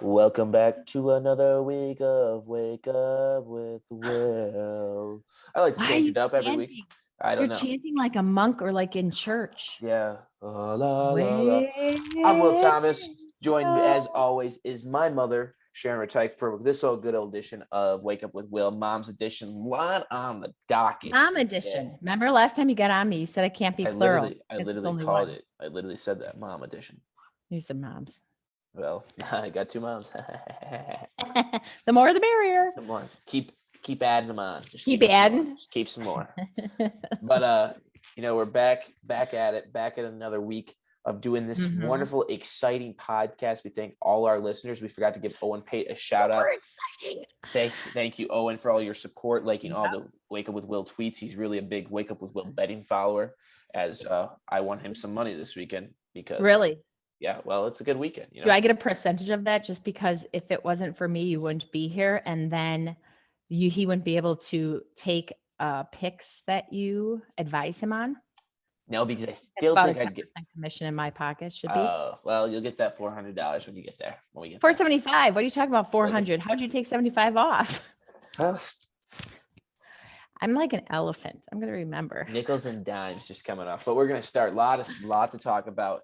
Welcome back to another week of Wake Up with Will. I like to Why are change you it up every week. chanting? I You're don't know. chanting like a monk or like in church. Yeah. La, la, la. I'm Will Wake Thomas. Joined as up. always is my mother, Sharon Retyke, for this old good old edition of Wake Up with Will, Mom's edition. Lot on the docket. Mom Yeah. edition. Remember last time you got on me, you said I can't be I plural. literally, I It's literally only called one. it. I literally said that, Mom edition. You said moms. Well, I got two moms. The more the merrier. Come on, keep adding them on. Just Keep keep some more. adding. Just keep some more. But we're back at it, back at another week of doing this wonderful, exciting podcast. We thank all our listeners. We forgot to give Owen Pate a shout out. Exciting. Thank you, Owen, for all your support, liking all the Wake Up with Will tweets. He's really a big Wake Up with Will betting follower. As I won him some money this weekend because Really? Yeah, well, it's a good weekend. Do I get a percentage of that just because if it wasn't for me, you wouldn't be here, and then he wouldn't be able to take picks that you advise him on? No, because I It's still about think a 10% I'd get. commission in my pocket. Should be Oh, well, you'll get that $400 when you get there. When we get there. 475. What are you talking about? 400. How'd you take 75 off? Well, I'm like an elephant. I'm gonna remember. nickels and dimes just coming off, but we're gonna start lot to talk about.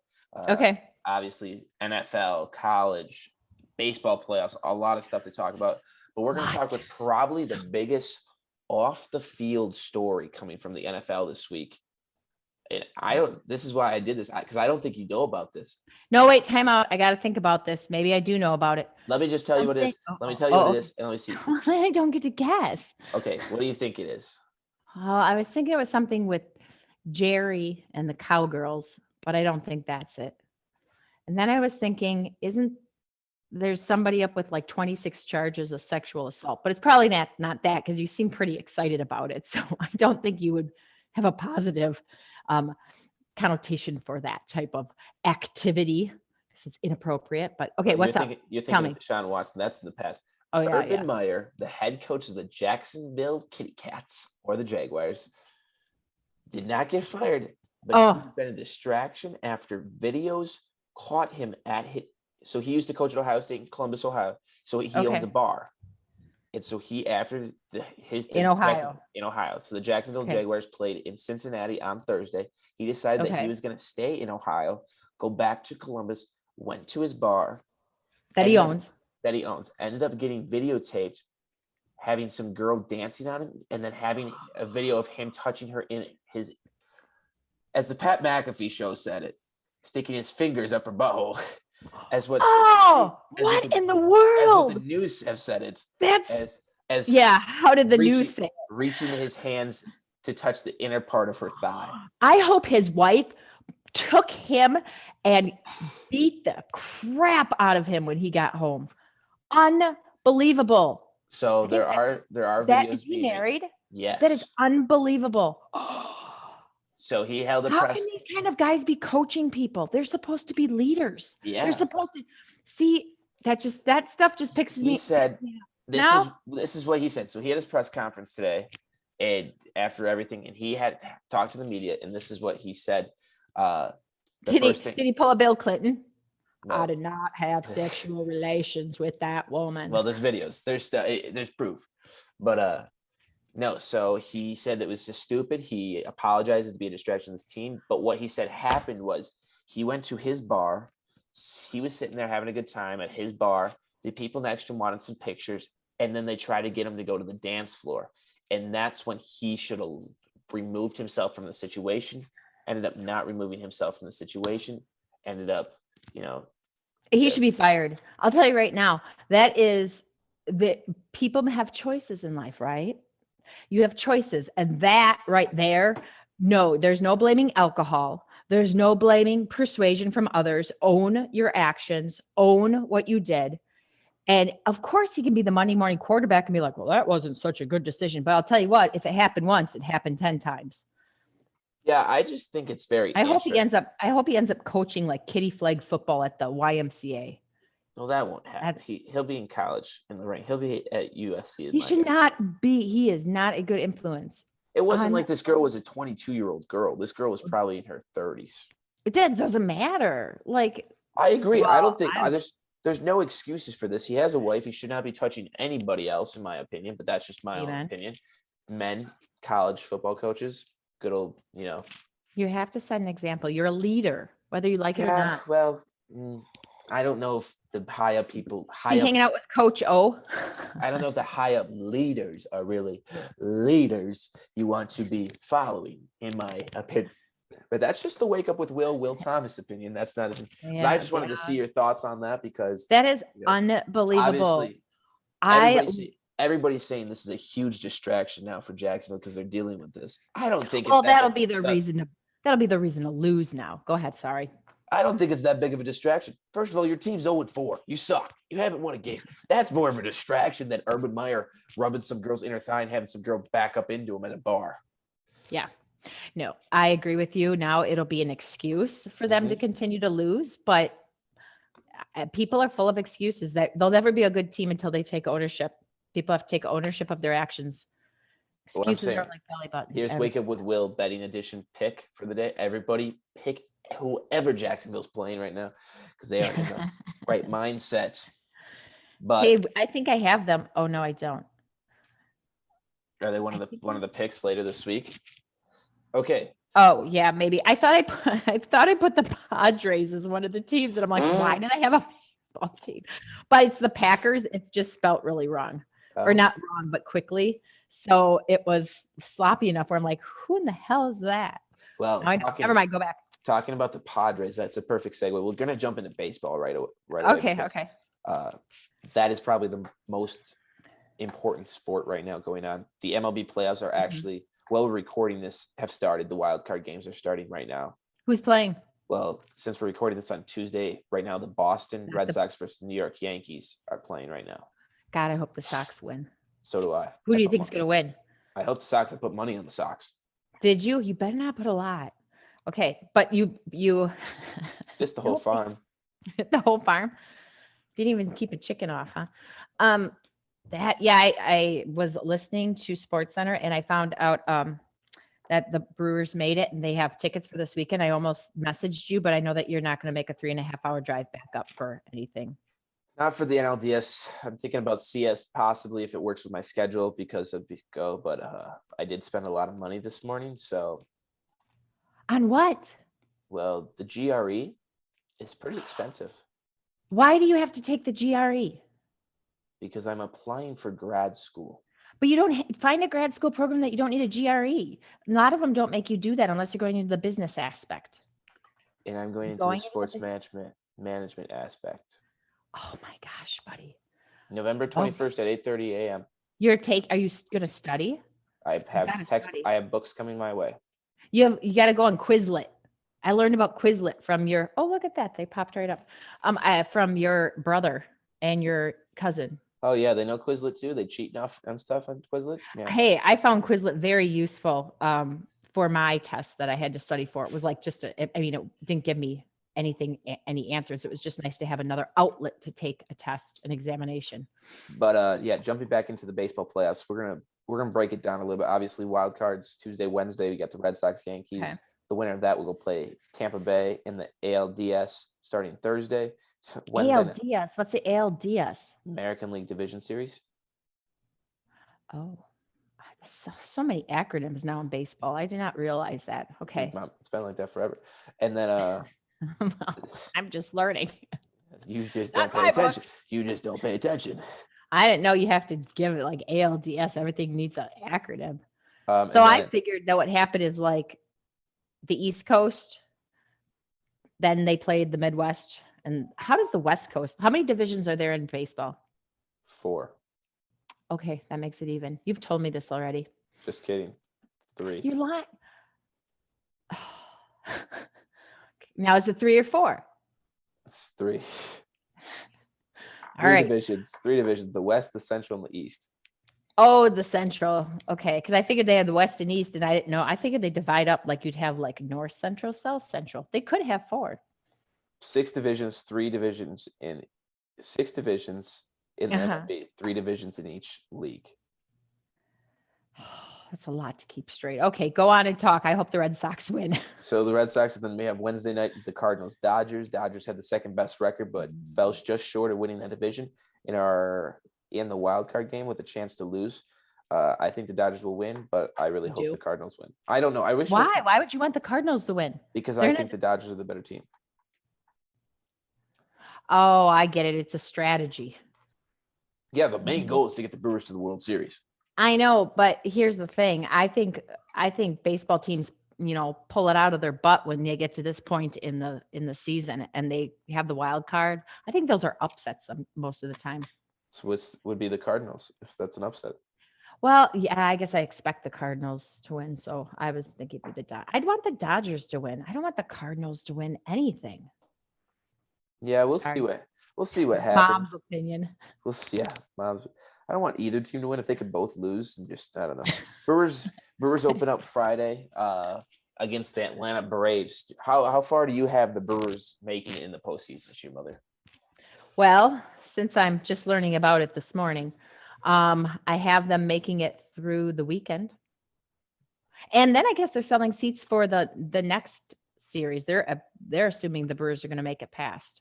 Okay. Obviously, NFL, college, baseball playoffs, a lot of stuff to talk about. But we're gonna talk with probably the biggest off the field story coming from the NFL this week. And this is why I did this, because I don't think you know about this. No, wait, time out. I got to think about this. Maybe I do know about it. Let me just tell you what it is. Let me tell you what it is, and let me see. I don't get to guess. Okay, what do you think it is? Oh, I was thinking it was something with Jerry and the Cowgirls, but I don't think that's it. And then I was thinking, there's somebody up with like 26 charges of sexual assault, but it's probably not that because you seem pretty excited about it. So I don't think you would have a positive connotation for that type of activity because it's inappropriate. But okay, what's up? You're Tell thinking me. Sean Watson. That's in the past. Oh yeah, Urban Meyer, the head coach of the Jacksonville Kitty Cats or the Jaguars, did not get fired, but he's been a distraction after videos caught him at his. So he used to coach at Ohio State in Columbus, Ohio. So he owns a bar. And so he, after in Ohio. In Ohio. So the Jacksonville Jaguars played in Cincinnati on Thursday. He decided that he was going to stay in Ohio, go back to Columbus, went to his bar. That he owns. Ended up getting videotaped, having some girl dancing on him, and then having a video of him touching her in his, as the Pat McAfee show said it, sticking his fingers up her butthole. What in the world? As what the news have said it. How did the news say it? Reaching his hands to touch the inner part of her thigh. I hope his wife took him and beat the crap out of him when he got home. Unbelievable. So there are that videos. Is he married? Yes. That is unbelievable. So he held a How press. can these kind of guys be coaching people? They're supposed to be leaders. Yeah. They're supposed to see that stuff just picks me. He said this is what he said. So he had his press conference today, and after everything, and he had talked to the media, and this is what he said. Did he pull a Bill Clinton? No. I did not have sexual relations with that woman. Well, there's videos. There's proof. But no, so he said it was just stupid. He apologizes to be a distraction to his team. But what he said happened was he went to his bar. He was sitting there having a good time at his bar. The people next to him wanted some pictures. And then they tried to get him to go to the dance floor. And that's when he should have removed himself from the situation. Ended up not removing himself from the situation. Ended up, he should be fired. I'll tell you right now, that is that people have choices in life, right? You have choices. And that right there, no, there's no blaming alcohol. There's no blaming persuasion from others. Own your actions, own what you did. And of course he can be the Monday morning quarterback and be like, well, that wasn't such a good decision. But I'll tell you what, if it happened once, it happened 10 times. Yeah, I just think it's very I hope he ends up coaching like kiddie flag football at the YMCA. Well, that won't happen. He'll be in college in the ring. He'll be at USC. He should not be. He is not a good influence. It wasn't like this girl was a 22-year-old girl. This girl was probably in her 30s. But that doesn't matter. Like, I agree. I don't think there's no excuses for this. He has a wife. He should not be touching anybody else, in my opinion. But that's just my own opinion. Men, college football coaches, good old, You have to set an example. You're a leader, whether you like it or not. Well, I don't know if the high up people, hanging out with Coach O. I don't know if the high up leaders are really leaders you want to be following, in my opinion. But that's just the Wake Up with Will Thomas opinion. That's not. I just wanted to see your thoughts on that, because that is unbelievable. Obviously, everybody's saying this is a huge distraction now for Jacksonville because they're dealing with this. I don't think. Well, that'll be the reason. That'll be the reason to lose now. Go ahead. Sorry. I don't think it's that big of a distraction. First of all, your team's 0-4. You suck. You haven't won a game. That's more of a distraction than Urban Meyer rubbing some girl's inner thigh and having some girl back up into him at a bar. Yeah. No, I agree with you. Now it'll be an excuse for them to continue to lose, but people are full of excuses that they'll never be a good team until they take ownership. People have to take ownership of their actions. Excuses are like belly buttons. Here's Wake Up with Will betting edition pick for the day. Everybody pick whoever Jacksonville's playing right now, because they are in the right mindset. But hey, I think I have them. Oh no, I don't. Are they one of the picks later this week? Okay. Oh yeah, maybe. I thought I put the Padres as one of the teams, and I'm like, why did I have a baseball team? But it's the Packers. It's just spelt really wrong, or not wrong, but quickly. So it was sloppy enough where I'm like, who in the hell is that? Well, never mind. Go back. Talking about the Padres, that's a perfect segue. We're going to jump into baseball right away. Okay. Okay. That is probably the most important sport right now going on. The MLB playoffs are actually, while we're recording this, have started. The wild card games are starting right now. Who's playing? Well, since we're recording this on Tuesday, right now, the Boston Red Sox versus New York Yankees are playing right now. God, I hope the Sox win. So do I. Who do you think is going to win? I hope the Sox. I put money on the Sox. Did you? You better not put a lot. Okay, but you just the whole farm. The whole farm. Didn't even keep a chicken off, huh? I was listening to SportsCenter and I found out that the Brewers made it and they have tickets for this weekend. I almost messaged you, but I know that you're not going to make a 3.5-hour drive back up for anything. Not for the NLDS. I'm thinking about CS possibly if it works with my schedule because of Go, but I did spend a lot of money this morning. So on what? Well, the GRE is pretty expensive. Why do you have to take the GRE? Because I'm applying for grad school. But you don't find a grad school program that you don't need a GRE. A lot of them don't make you do that unless you're going into the business aspect. And I'm going into the sports management aspect. Oh my gosh, buddy. November 21st at 8:30 a.m. Are you going to study? I have books coming my way. You got to go on Quizlet. I learned about Quizlet from look at that. They popped right up. From your brother and your cousin. Oh yeah. They know Quizlet too. They cheat enough and stuff on Quizlet. Yeah. Hey, I found Quizlet very useful for my test that I had to study for. It was like it didn't give me any answers. It was just nice to have another outlet to take a test, an examination. But jumping back into the baseball playoffs, we're gonna break it down a little bit. Obviously, wild cards Tuesday, Wednesday. We got the Red Sox, Yankees. Okay. The winner of that will go play Tampa Bay in the ALDS starting Thursday. Wednesday ALDS. What's the ALDS? American League Division Series. Oh, so many acronyms now in baseball. I did not realize that. Okay, it's been like that forever. And then I'm just learning. You just don't pay attention. You just don't pay attention. I didn't know you have to give it like ALDS. Everything needs an acronym. I figured that what happened is like the East Coast, then they played the Midwest. And how does the West Coast? How many divisions are there in baseball? 4. Okay, that makes it even. You've told me this already. Just kidding. 3. You're lying. Now is it 3 or 4? It's 3. All right. 3 divisions, the West, the Central, and the East. Oh, the Central. Okay, because I figured they had the West and East, and I didn't know. I figured they divide up like you'd have like North Central, South Central. They could have 4. 6 divisions, 3 divisions in 6 divisions in the MLB, 3 divisions in each league. That's a lot to keep straight. Okay, go on and talk. I hope the Red Sox win. So the Red Sox, and then we have Wednesday night is the Cardinals Dodgers. Dodgers had the second best record, but fell just short of winning that division in the wild card game with a chance to lose. I think the Dodgers will win, but I really hope the Cardinals win. I don't know. I wish. Why? Why would you want the Cardinals to win? Because I think the Dodgers are the better team. Oh, I get it. It's a strategy. Yeah, the main goal is to get the Brewers to the World Series. I know, but here's the thing. I think baseball teams, pull it out of their butt when they get to this point in the season and they have the wild card. I think those are upsets most of the time. So what would be the Cardinals if that's an upset? Well, yeah, I guess I expect the Cardinals to win. So I was thinking I'd want the Dodgers to win. I don't want the Cardinals to win anything. Yeah, we'll see what happens. Mom's opinion. We'll see. Yeah, Mom's. I don't want either team to win if they could both lose. And just I don't know. Brewers open up Friday against the Atlanta Braves. How far do you have the Brewers making it in the postseason this year, Mother? Well, since I'm just learning about it this morning, I have them making it through the weekend. And then I guess they're selling seats for the next series. They're assuming the Brewers are going to make it past.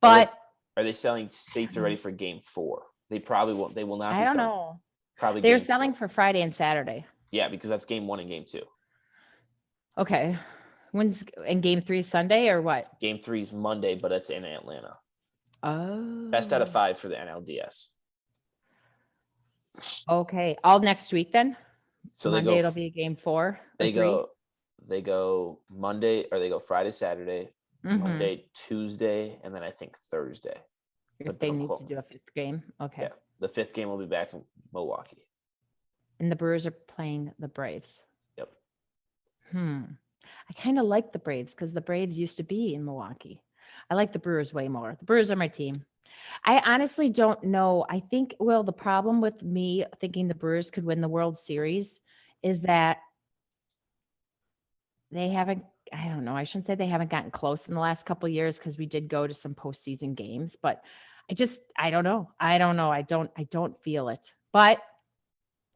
But are they selling seats already for Game 4? They probably won't. They will not. I don't know. Probably they're selling for Friday and Saturday. Yeah, because that's Game 1 and Game 2. Okay. And Game 3 is Sunday or what? Game 3 is Monday, but it's in Atlanta. Oh. Best out of 5 for the NLDS. Okay. All next week then? So Monday it'll be Game 4. They go Monday, or they go Friday, Saturday, Monday, Tuesday, and then I think Thursday. If they need to do a 5th game. Okay. Yeah. The 5th game will be back in Milwaukee. And the Brewers are playing the Braves. Yep. I kind of like the Braves because the Braves used to be in Milwaukee. I like the Brewers way more. The Brewers are my team. I honestly don't know. I think, the problem with me thinking the Brewers could win the World Series is that they haven't, I don't know. I shouldn't say they haven't gotten close in the last couple of years because we did go to some postseason games, but I don't know. I don't feel it, but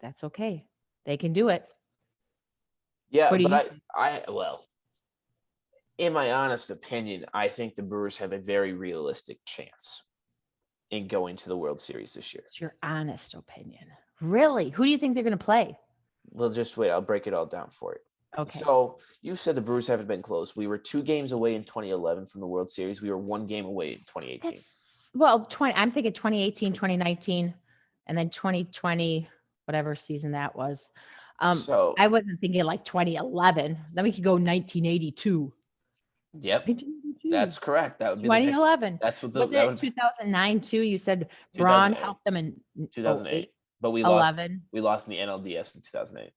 that's okay. They can do it. Yeah, but in my honest opinion, I think the Brewers have a very realistic chance in going to the World Series this year. It's your honest opinion. Really? Who do you think they're going to play? Well, just wait. I'll break it all down for you. Okay. So you said the Brewers haven't been close. We were 2 games away in 2011 from the World Series. We were 1 game away in 2018. I'm thinking 2018, 2019, and then 2020, whatever season that was. So I wasn't thinking like 2011. Then we could go 1982. Yep, that's correct. That would be 2011. That's what was it 2009 too? You said Braun helped them in 2008, but we lost in the NLDS in 2008.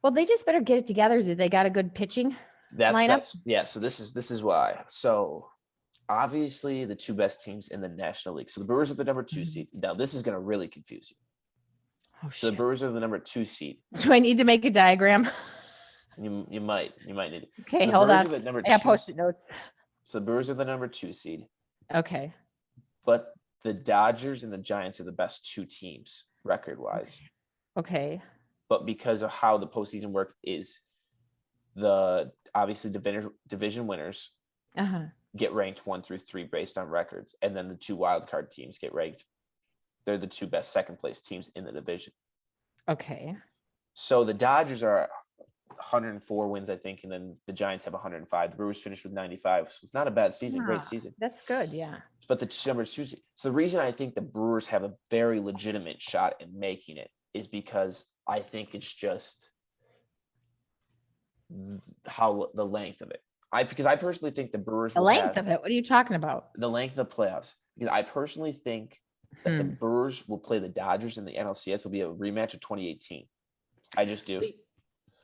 Well, they just better get it together. Did they got a good pitching lineup? So this is why. So obviously the 2 best teams in the National League. So the Brewers are the number 2 seed. Now this is going to really confuse you. So the Brewers are the number 2 seed. Do I need to make a diagram? You might need it. Okay, hold on. I have Post-it notes. So the Brewers are the number 2 seed. Okay. But the Dodgers and the Giants are the best 2 teams record-wise. Okay. But because of how the postseason work is, obviously division winners get ranked 1 through 3 based on records, and then the 2 wild card teams get ranked. They're the 2 best second place teams in the division. Okay. So the Dodgers are 104 wins, I think, and then the Giants have 105. The Brewers finished with 95. So it's not a bad season. Great season. That's good, yeah. But the number 2 seed. So the reason I think the Brewers have a very legitimate shot in making it is because I think it's just how the length of it. Because I personally think the Brewers of it. What are you talking about? The length of the playoffs. Because I personally think that the Brewers will play the Dodgers in the NLCS. It'll be a rematch of 2018. I just do.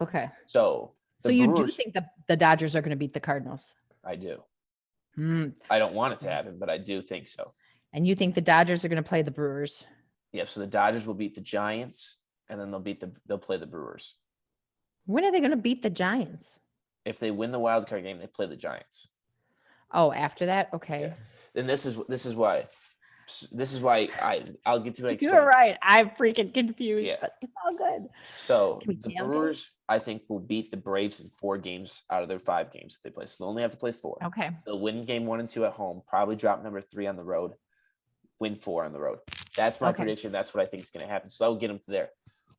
Okay. So you do think the Dodgers are going to beat the Cardinals? I do. I don't want it to happen, but I do think so. And you think the Dodgers are going to play the Brewers? Yeah. So the Dodgers will beat the Giants, and then they'll play the Brewers. When are they going to beat the Giants? If they win the wild card game, they play the Giants. Oh, after that? Okay. Yeah. Then this is why. this is why I'll get to it. You're right. I'm freaking confused, Yeah. but it's all good. So Can we the tailgate? Brewers, I think, will beat the Braves in 4 games out of their 5 games that they play. So they'll only have to play 4. Okay. They'll win game 1 and 2 at home, probably drop number 3 on the road, win 4 on the road. That's my prediction. That's what I think is going to happen. So that will get them to there.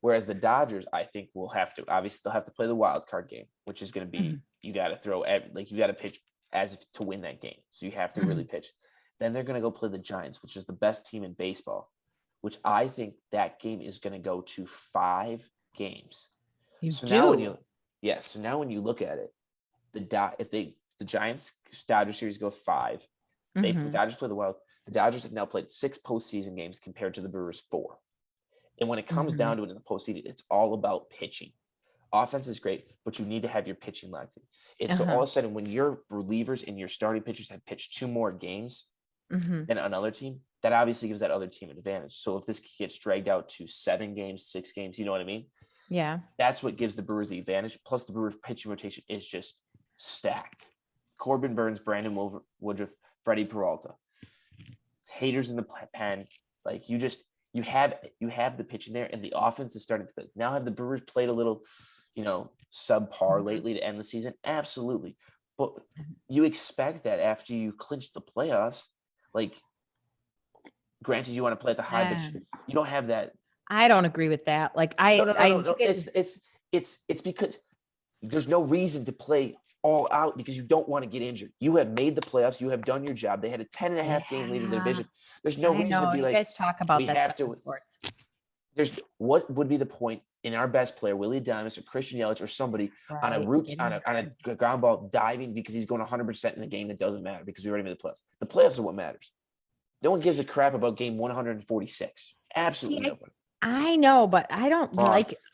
Whereas the Dodgers, I think, will have to, obviously, they'll have to play the wild card game, which is going to be, you got to throw, you got to pitch as if to win that game. So you have to really pitch. Then they're going to go play the Giants, which is the best team in baseball, which I think that game is going to go to 5 games. Now when you look at it, the Giants Dodgers series go 5, the Dodgers play the Wild. The Dodgers have now played 6 postseason games compared to the Brewers 4. And when it comes down to it in the postseason, it's all about pitching. Offense is great, but you need to have your pitching locked in. It's so all of a sudden when your relievers and your starting pitchers have pitched 2 more games than another team, that obviously gives that other team an advantage. So if this gets dragged out to 7 games, 6 games, you know what I mean? Yeah. That's what gives the Brewers the advantage. Plus the Brewers pitching rotation is just stacked. Corbin Burns, Brandon Woodruff, Freddie Peralta. Haters in the pen. Like you have the pitching there, and the offense is starting to click. Now have the Brewers played a little, subpar lately to end the season? Absolutely. But you expect that after you clinch the playoffs. Like, granted, you want to play at the high, but you don't have that. I don't agree with that. Like No. It's because there's no reason to play all out because you don't want to get injured. You have made the playoffs. You have done your job. They had a 10.5 game lead in the division. There's no reason to be like, you guys talk about we that have to. There's what would be the point in our best player, Willie Adames or Christian Yelich or somebody on a ground ball diving because he's going 100% in a game that doesn't matter because we already made the playoffs. The playoffs are what matters. No one gives a crap about game 146. Absolutely no one. I know, but I don't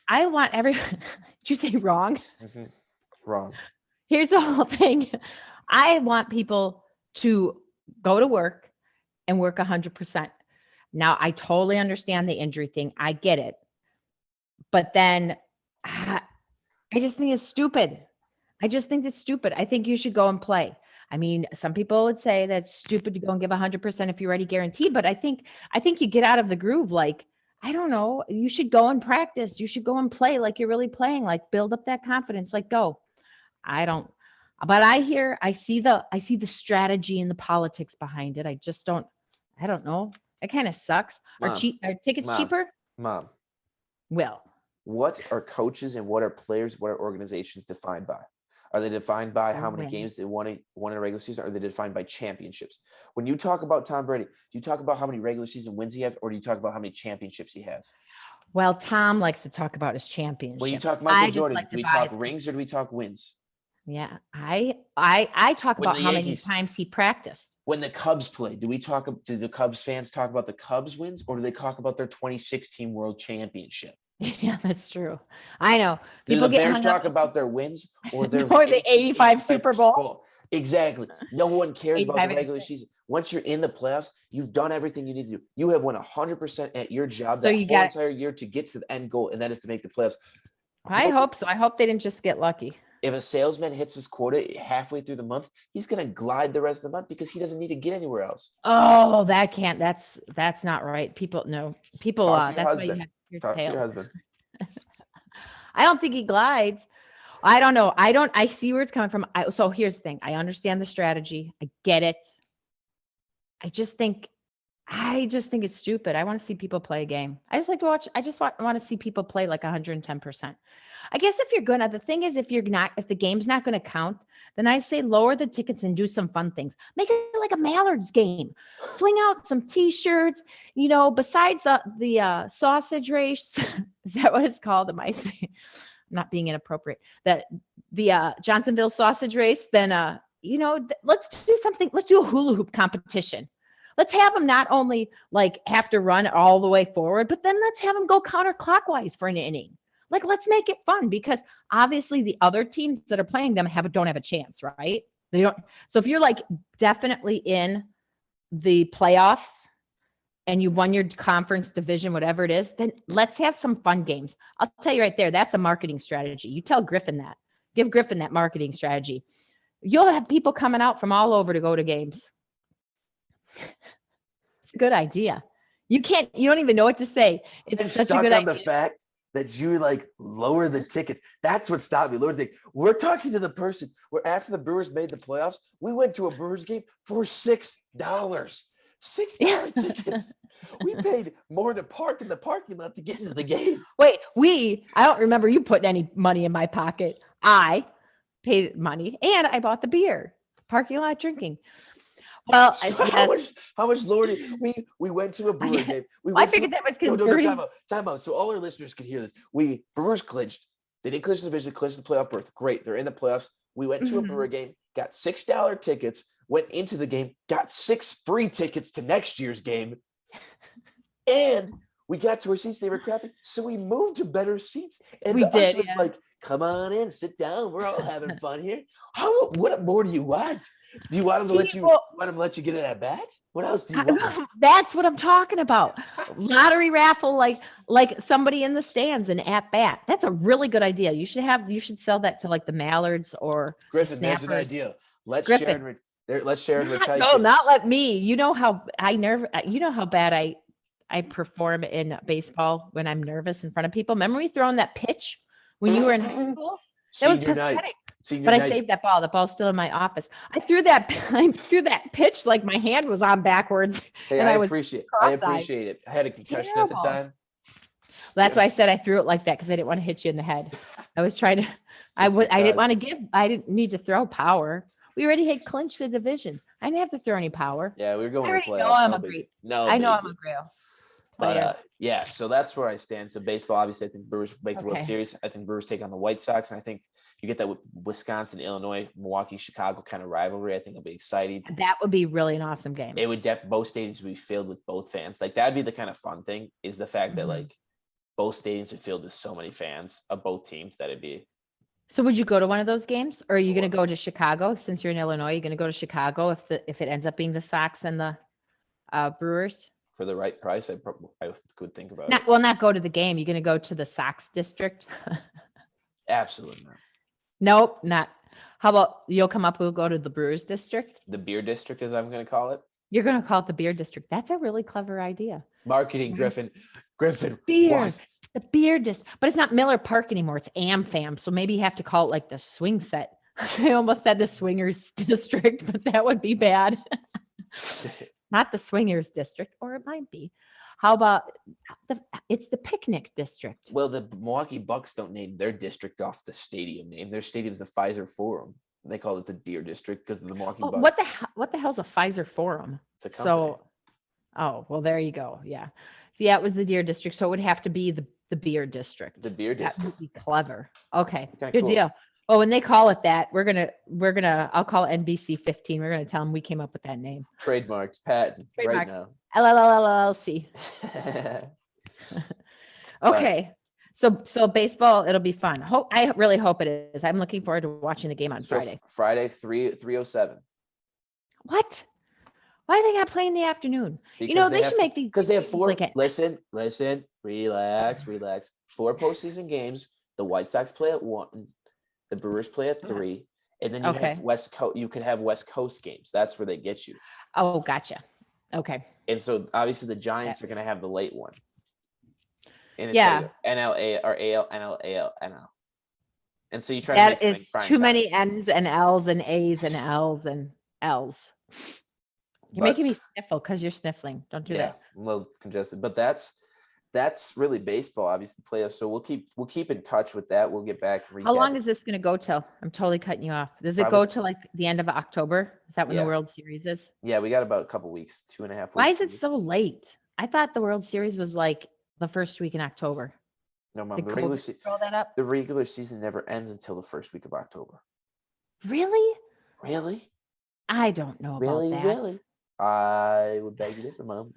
I want everyone. Did you say wrong? Wrong. Here's the whole thing. I want people to go to work and work 100%. Now, I totally understand the injury thing. I get it. But then I just think it's stupid. I think you should go and play. I mean, some people would say that's stupid to go and give 100% if you're already guaranteed. But I think you get out of the groove. Like, I don't know. You should go and practice. You should go and play like you're really playing. Like, build up that confidence. Like, go. But I see the strategy and the politics behind it. I don't know. It kind of sucks. Are tickets cheaper? Mom. Well, what are coaches and what are players, what are organizations defined by? Are they defined by how many games they won in a regular season? Or are they defined by championships? When you talk about Tom Brady, do you talk about how many regular season wins he has, or do you talk about how many championships he has? Well, Tom likes to talk about his championships. When you talk Michael Jordan, do we talk rings or do we talk wins? Yeah, I talk about how many times he practiced. When the Cubs play, do the Cubs fans talk about the Cubs wins, or do they talk about their 2016 World Championship? Yeah, that's true. I know. Do the Bears talk about their wins or their or the 85 Super Bowl? Exactly. No one cares about the regular season. Once you're in the playoffs, you've done everything you need to do. You have won 100% at your job that whole entire year to get to the end goal, and that is to make the playoffs. I hope so. I hope they didn't just get lucky. If a salesman hits his quota halfway through the month, he's going to glide the rest of the month because he doesn't need to get anywhere else. Oh, that's not right. People, that's why you have your Talk to your husband. I don't think he glides. I don't know. I see where it's coming from. So here's the thing. I understand the strategy. I get it. I just think it's stupid. I want to see people play a game. I just like to watch. I just want to see people play like 110%. I guess if you're gonna, the thing is, if the game's not going to count, then I say lower the tickets and do some fun things. Make it like a Mallards game. Fling out some T-shirts. Besides the sausage race, is that what it's called? Am I saying? I'm not being inappropriate. The Johnsonville sausage race. Then let's do something. Let's do a hula hoop competition. Let's have them not only like have to run all the way forward, but then let's have them go counterclockwise for an inning. Like, let's make it fun because obviously the other teams that are playing them don't have a chance, right? They don't. So if you're like definitely in the playoffs and you won your conference division, whatever it is, then let's have some fun games. I'll tell you right there, that's a marketing strategy. You tell Griffin that. Give Griffin that marketing strategy. You'll have people coming out from all over to go to games. It's a good idea. You don't even know what to say. It's I'm such a stuck good on idea. the fact that you like lower the tickets. That's what stopped me. Lower the ticket. We're talking to the person where after the Brewers made the playoffs, we went to a Brewers game for $6. $6 tickets. We paid more to park in the parking lot to get into the game. Wait, I don't remember you putting any money in my pocket. I paid money and I bought the beer. Parking lot drinking. Well, So how much lower did we went to a Brewer game? I figured that was because time out. So all our listeners could hear this. Brewers clinched. They didn't clinch the division, clinched the playoff berth. Great. They're in the playoffs. We went to a Brewer game, got $6 tickets, went into the game, got 6 free tickets to next year's game. And we got to our seats. They were crappy. So we moved to better seats. And the usher was like, come on in, sit down. We're all having fun here. What more do you want? Do you want him to let you get it at bat? What else do you want? That's what I'm talking about. Lottery raffle, like somebody in the stands and at bat. That's a really good idea. You should sell that to like the Mallards or Griffin. There's an idea. Let's Sharon retire. No, not let me. You know how bad I perform in baseball when I'm nervous in front of people. Remember me throwing that pitch when you were in high school? That was pathetic. But I saved that ball. The ball's still in my office. I threw that pitch like my hand was on backwards. Hey, I appreciate it. I had a concussion at the time. That's why I said I threw it like that, because I didn't want to hit you in the head. I was trying to. I didn't need to throw power. We already had clinched the division. I didn't have to throw any power. Yeah, we were going to playoffs. I know I'm a real. But yeah, so that's where I stand. So baseball, obviously, I think Brewers make the World Series. I think Brewers take on the White Sox, and I think you get that Wisconsin, Illinois, Milwaukee, Chicago kind of rivalry. I think it'll be exciting. That would be really an awesome game. It would both stadiums would be filled with both fans. Like that'd be the kind of fun thing, is the fact that like both stadiums are filled with so many fans of both teams that it'd be. So would you go to one of those games, or are you going to go to Chicago since you're in Illinois? You're going to go to Chicago if it ends up being the Sox and the Brewers? For the right price, I could think about it. Not go to the game. You're going to go to the Sox district? Absolutely not. Nope, not. How about you'll come up, we'll go to the Brewers district? The beer district, as I'm going to call it. You're going to call it the beer district. That's a really clever idea. Marketing, Griffin. Beer. What? The beer district. But it's not Miller Park anymore. It's AmFam. So maybe you have to call it like the swing set. I almost said the swingers district, but that would be bad. Not the swingers district, or it might be. How about it's the picnic district? Well, the Milwaukee Bucks don't name their district off the stadium name. Their stadium's the Pfizer Forum. They call it the Deer District because of the Milwaukee Bucks. What the hell's a Pfizer Forum? It's a company. Well, there you go. Yeah. So yeah, it was the Deer District. So it would have to be the beer district. The beer district. That would be clever. Okay. Good cool. Deal. Oh, when they call it that, I'll call it NBC 15. We're going to tell them we came up with that name. Trademarks, patent, right now. LLC. Okay. So baseball, it'll be fun. I really hope it is. I'm looking forward to watching the game on Friday. Friday, 3:07. What? Why are they not playing in the afternoon? Because they should make these. Because they have 4. Listen, relax. 4 postseason games. The White Sox play at 1. The Brewers play at 3. And then you have West Coast. You could have West Coast games. That's where they get you. Oh, gotcha. Okay. And so obviously the Giants are going to have the late one. And it's NLA or AL, NL. And so you try that to make is too many N's and L's and A's and L's and L's. You're making me sniffle because you're sniffling. Don't do that. I'm a little congested, but that's really baseball, obviously the playoffs. So we'll keep in touch with that. We'll get back. How long is this going to go till? I'm totally cutting you off. Does it go to like the end of October? Is that when the World Series is? Yeah, we got about a couple weeks, 2.5 weeks. Why is it so late? I thought the World Series was like the first week in October. No, Mom, the regular season never ends until the first week of October. Really? I don't know about that. Really? I would beg you to differ, Mom.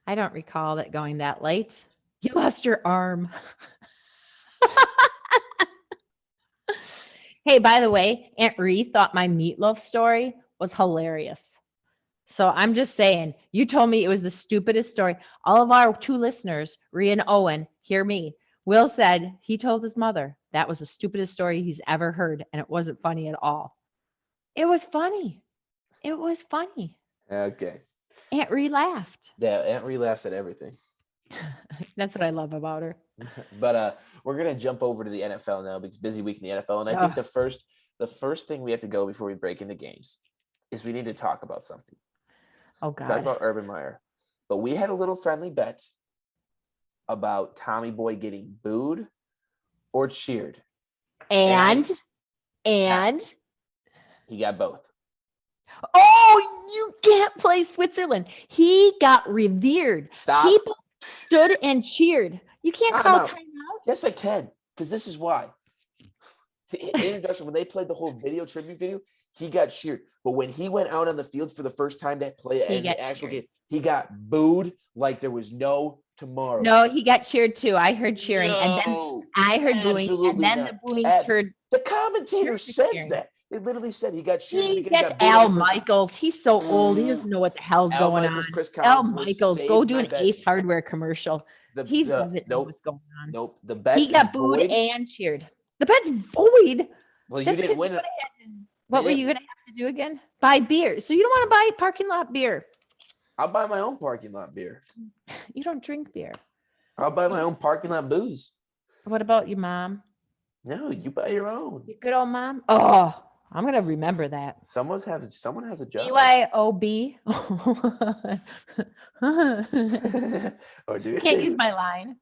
I don't recall that going that late. You lost your arm. Hey, by the way, Aunt Ree thought my meatloaf story was hilarious. So I'm just saying, you told me it was the stupidest story. All of our 2 listeners, Ree and Owen, hear me. Will said he told his mother that was the stupidest story he's ever heard, and it wasn't funny at all. It was funny. Okay. Aunt Ree laughed. Yeah, Aunt Ree laughs at everything. That's what I love about her. But we're gonna jump over to the NFL now because busy week in the NFL, and I think the first thing we have to go before we break into games is we need to talk about something. Oh Talk God. about Urban Meyer, but we had a little friendly bet about Tommy Boy getting booed or cheered, And he got both. oh, you can't play Switzerland. He got revered. Stop. People stood and cheered. You can't call Timeout. timeout. Yes, I can, because this is why. The introduction, when they played the whole video tribute video, he got cheered. But when he went out on the field for the first time to play in the actual game, he got booed like there was no tomorrow. No, he got cheered too. I heard cheering, and then I heard booing, and then the booing heard. The commentator says that. It literally said he got cheered. That's Al Michaels. He's so old. He doesn't know what the hell's going on. Al Michaels, go do an Ace Hardware commercial. He doesn't know what's going on. Nope. The bet he got booed and cheered. The bet's void. Well, you didn't win it. What were you going to have to do again? Buy beer. So you don't want to buy parking lot beer. I'll buy my own parking lot beer. You don't drink beer. I'll buy my own parking lot booze. What about your mom? No, you buy your own. Your good old mom? Oh, I'm going to remember that. Someone has a job. BYOB. Or do you can't use my line.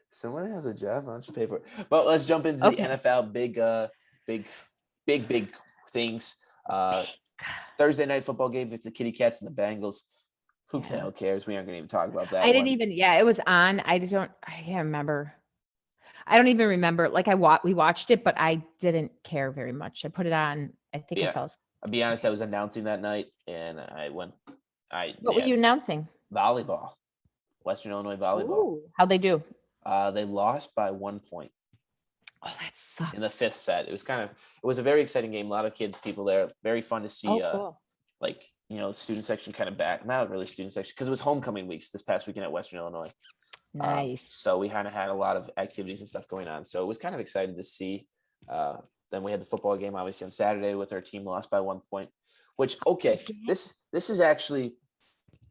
Someone has a job. Why don't you pay for it? But let's jump into the NFL. Big things. Thursday night football game with the Kitty Cats and the Bengals. Who the hell cares? We aren't going to even talk about that. I didn't even. Yeah, it was on. I can't remember. I don't even remember. Like we watched it, but I didn't care very much. I put it on. I think I fell asleep. I'll be honest. I was announcing that night, and what were you announcing? Volleyball. Western Illinois volleyball. Ooh, how'd they do? They lost by 1 point. Oh, that sucks. In the fifth set. It was a very exciting game. A lot of kids, people there. Very fun to see. Cool. Student section kind of back. Not really student section because it was homecoming weeks this past weekend at Western Illinois. Nice. So we kind of had a lot of activities and stuff going on. So it was kind of exciting to see. Then we had the football game obviously on Saturday with our team lost by 1 point. Which this is actually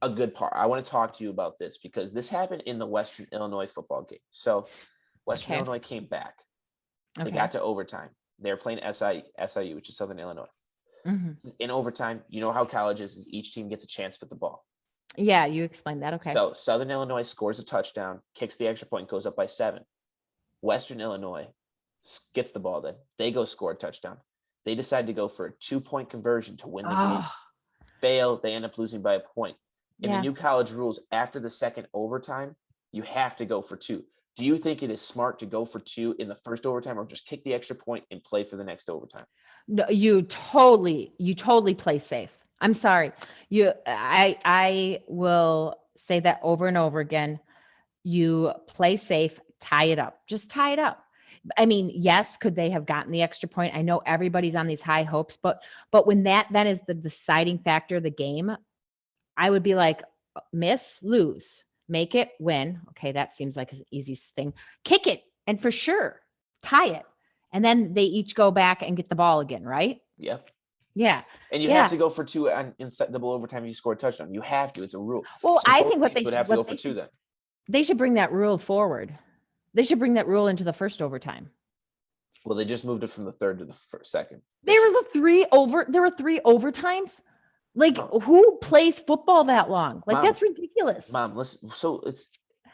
a good part. I want to talk to you about this because this happened in the Western Illinois football game. So Western Illinois came back. They got to overtime. They were playing SIU, which is Southern Illinois. Mm-hmm. In overtime, you know how college is each team gets a chance with the ball. Yeah, you explained that. Okay. So Southern Illinois scores a touchdown, kicks the extra point, goes up by 7. Western Illinois gets the ball then. They go score a touchdown. They decide to go for a 2-point conversion to win the game. Fail. They end up losing by a point. In the new college rules, after the second overtime, you have to go for 2. Do you think it is smart to go for 2 in the first overtime or just kick the extra point and play for the next overtime? No, you totally play safe. I'm sorry. I will say that over and over again. You play safe, tie it up. Just tie it up. I mean, yes, could they have gotten the extra point? I know everybody's on these high hopes, but when that is the deciding factor of the game, I would be like, miss, lose. Make it, win. Okay, that seems like an easy thing. Kick it, and for sure, tie it. And then they each go back and get the ball again, right? Yep. Yeah. And you have to go for 2 in double overtime if you score a touchdown. You have to. It's a rule. Well, I think what they would have to go for 2 then. They should bring that rule forward. They should bring that rule into the first overtime. Well, they just moved it from the third to the second. There were 3 overtimes. Like, who plays football that long? Like, that's ridiculous. Mom, listen. So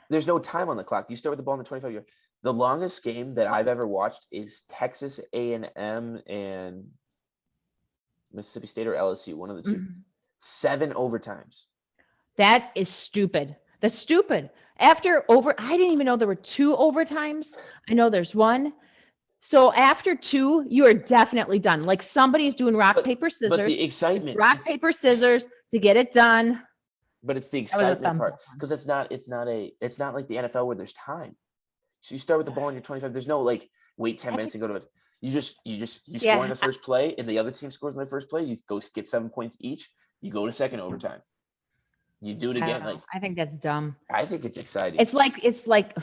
there's no time on the clock. You start with the ball in the 25-yard. The longest game that I've ever watched is Texas A&M and Mississippi State or LSU, one of the 2. Mm-hmm. 7 overtimes. That is stupid. That's stupid. I didn't even know there were 2 overtimes. I know there's 1. So after 2, you are definitely done. Like somebody's doing rock, paper, scissors. But the excitement. Rock, paper, scissors to get it done. But it's the excitement part. Because it's not like the NFL where there's time. So you start with the ball on your 25. There's no wait 10 minutes and go to it. You score in the first play and the other team scores in their first play. You go get 7 points each. You go to second overtime. You do it again. I think that's dumb. I think it's exciting. It's like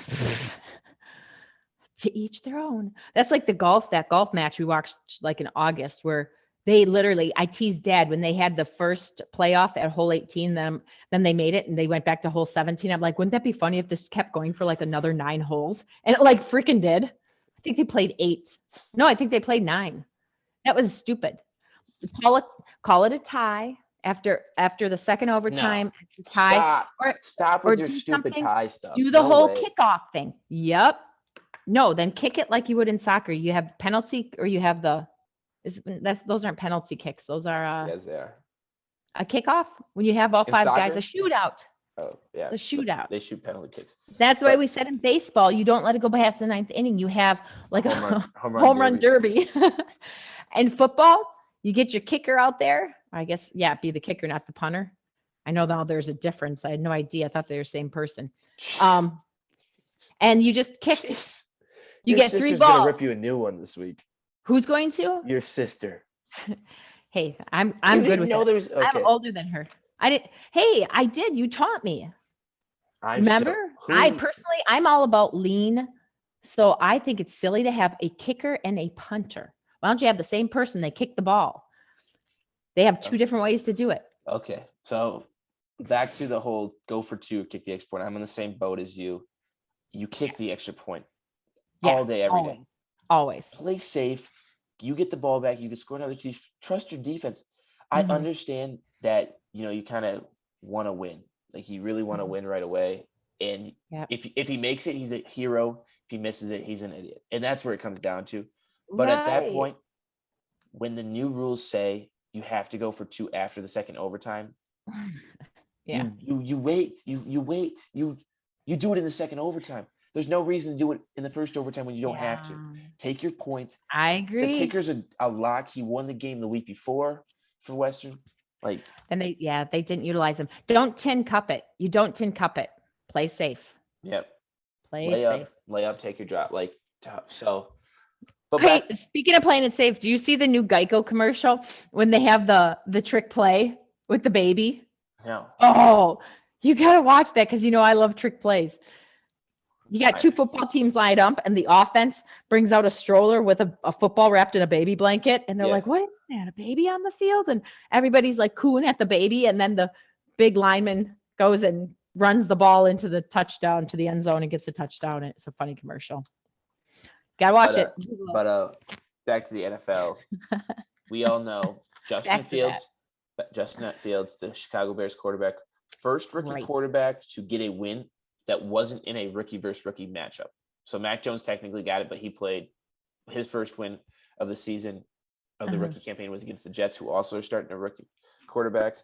to each their own. That's like that golf match we watched like in August where They literally, I teased Dad when they had the first playoff at hole 18, then they made it and they went back to hole 17. I'm like, wouldn't that be funny if this kept going for like another 9 holes? And it like freaking did. I think they played 8. No, I think they played 9. That was stupid. Call it a tie after the second overtime. No. It's a tie. Stop with your stupid tie stuff. Do the whole kickoff thing. Yep. No, then kick it like you would in soccer. You have penalty or you have those aren't penalty kicks. Those are yes, they are. A kickoff when you have all 5 guys, a shootout. Oh, yeah. The shootout. They shoot penalty kicks. That's why we said in baseball, you don't let it go past the 9th inning. You have like a home run derby. And football, you get your kicker out there. I guess, be the kicker, not the punter. I know now there's a difference. I had no idea. I thought they were the same person. And you just kick. You get 3 balls. Gonna rip you a new one this week. Who's going to? Your sister. Hey, I'm good with it. Okay. I'm older than her. I did. You taught me. Remember? I'm all about lean. So I think it's silly to have a kicker and a punter. Why don't you have the same person? They kick the ball. They have 2 different ways to do it. Okay. So back to the whole go for 2, kick the extra point. I'm in the same boat as you. You kick the extra point all day, every day. Always. Play safe. You get the ball back. You can score another. Trust your defense. I understand that, you kind of want to win. Like you really want to win right away. And if he makes it, he's a hero. If he misses it, he's an idiot. And that's where it comes down to. But at that point, when the new rules say you have to go for 2 after the second overtime, you wait. You wait. You do it in the second overtime. There's no reason to do it in the first overtime when you don't have to. Take your points. I agree. The kicker's a lock. He won the game the week before for Western. And they didn't utilize him. Don't tin cup it. You don't tin cup it. Play safe. Yep. Play safe. Lay up, take your drop. But speaking of playing it safe, do you see the new Geico commercial when they have the trick play with the baby? No. Oh, you got to watch that because I love trick plays. You got 2 football teams lined up and the offense brings out a stroller with a football wrapped in a baby blanket. And they're like, what is that? A baby on the field? And everybody's like cooing at the baby. And then the big lineman goes and runs the ball into the touchdown to the end zone and gets a touchdown. It's a funny commercial. Gotta watch it. But back to the NFL. We all know Justin Fields, the Chicago Bears quarterback, first rookie quarterback to get a win that wasn't in a rookie versus rookie matchup. So Mac Jones technically got it, but he played his first win of the season of the rookie campaign was against the Jets, who also are starting a rookie quarterback.